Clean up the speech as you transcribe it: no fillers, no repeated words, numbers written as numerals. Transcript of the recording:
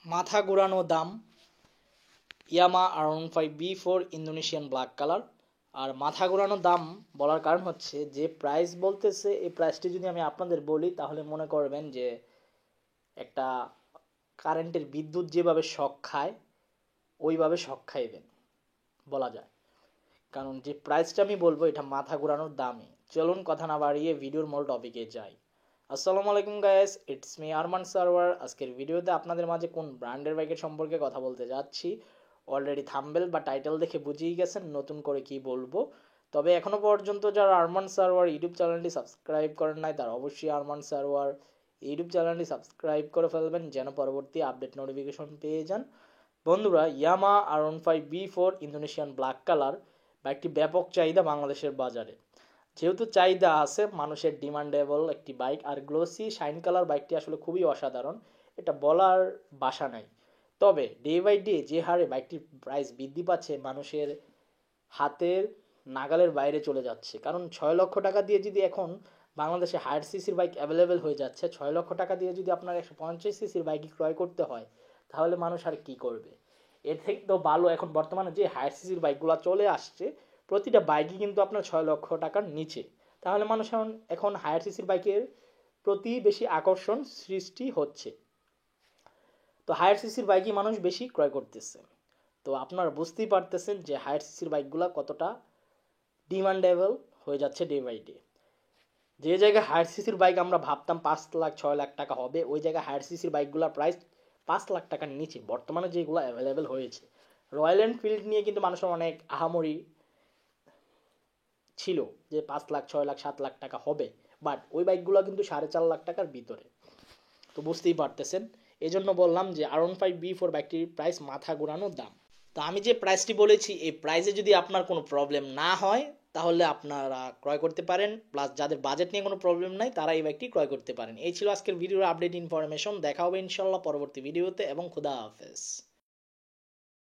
মাথা ঘোরানো দাম ইয়ামা R15B4 ইন্দোনেশিয়ান ব্ল্যাক কালার। আর মাথা ঘোরানো দাম বলার কারণ হচ্ছে যে প্রাইস বলতেছে, এই প্রাইসটি যদি আমি আপনাদের বলি তাহলে মনে করবেন যে একটা কারেন্টের বিদ্যুৎ যেভাবে শক খায় ওইভাবে শক খাইবেন বলা যায়। কারণ যে প্রাইসটা আমি বলবো এটা মাথা ঘোরানোর দামই। চলুন কথা না বাড়িয়ে ভিডিওর মূল টপিকে যাই। আসসালামু আলাইকুম guys, it's me Arman Sarwar. আজকের ভিডিওতে আপনাদের মাঝে কোন ব্র্যান্ডের বাইকের সম্পর্কে কথা বলতে যাচ্ছি অলরেডি থাম্বনেল বা টাইটেল দেখে বুঝেই গেছেন নতুন করে কি বলবো। তবে এখনো পর্যন্ত যারা আরমান সারওয়ার ইউটিউব চ্যানেলটি সাবস্ক্রাইব করেন নাই তারা অবশ্যই আরমান সারওয়ার ইউটিউব চ্যানেলটি সাবস্ক্রাইব করে ফেলবেন যেন পরবর্তী আপডেট নোটিফিকেশন পেয়ে যান। বন্ধুরা, ইয়ামা R15B4 ইন্দোনেশিয়ান ব্ল্যাক কালার বাইকটি ব্যাপক চাহিদা বাংলাদেশের বাজারে। যেহেতু চাহিদা আছে, মানুষের ডিমান্ডেবল একটি বাইক, আর গ্লোসি শাইন কালার বাইকটি আসলে খুবই অসাধারণ, এটা বলার ভাষা নাই। তবে ডে বাই ডে যে হারে বাইকটির প্রাইস বৃদ্ধি পাচ্ছে মানুষের হাতের নাগালের বাইরে চলে যাচ্ছে। কারণ 6 লক্ষ টাকা দিয়ে যদি এখন বাংলাদেশে হায়ার সিসির বাইক অ্যাভেলেবেল হয়ে যাচ্ছে, 6 লক্ষ টাকা দিয়ে যদি আপনার 150 সিসির বাইকই ক্রয় করতে হয় তাহলে মানুষ আর কি করবে? এর থেকে তো ভালো এখন বর্তমানে যে হায়ার সিসির বাইকগুলো চলে আসছে প্রতিটা বাইকই কিন্তু আপনার 6 লক্ষ টাকার নিচে। তাহলে মানুষ এখন হায়ার সিসির বাইকের প্রতি বেশি আকর্ষণ সৃষ্টি হচ্ছে। তো হায়ার সিসির বাইকই মানুষ বেশি ক্রয় করতেছে। তো আপনারা বুঝতেই পারতেছেন যে হায়ার সিসির বাইকগুলো কতটা ডিমান্ডেবল হয়ে যাচ্ছে ডে বাই ডে। যে জায়গায় হায়ার সিসির বাইক আমরা ভাবতাম 5 লাখ 6 লাখ টাকা হবে, ওই জায়গায় হায়ার সিসির বাইকগুলোর প্রাইস 5 লাখ টাকার নিচে বর্তমানে যেগুলো অ্যাভেলেবেল হয়েছে। রয়্যাল এনফিল্ড নিয়ে কিন্তু মানুষের অনেক আহামরি ছিল যে 5 লাখ 6 লাখ 7 লাখ টাকা হবে, বাট ওই বাইকগুলো কিন্তু 4.5 লাখ টাকার ভিতরে। তো বুঝতেই পারতেছেন, এই জন্য বললাম যে R15B4 বাইকটির প্রাইস মাথা ঘোরানোর দাম। তো আমি যে প্রাইসটি বলেছি এই প্রাইসে যদি আপনার কোনো প্রবলেম না হয় তাহলে আপনারা ক্রয় করতে পারেন, প্লাস যাদের বাজেট নিয়ে কোনো প্রবলেম নাই তারা এই বাইকটি ক্রয় করতে পারেন। এই ছিল আজকের ভিডিওর আপডেট ইনফরমেশন। দেখা হবে ইনশাল্লাহ পরবর্তী ভিডিওতে, এবং খুদা হাফেজ।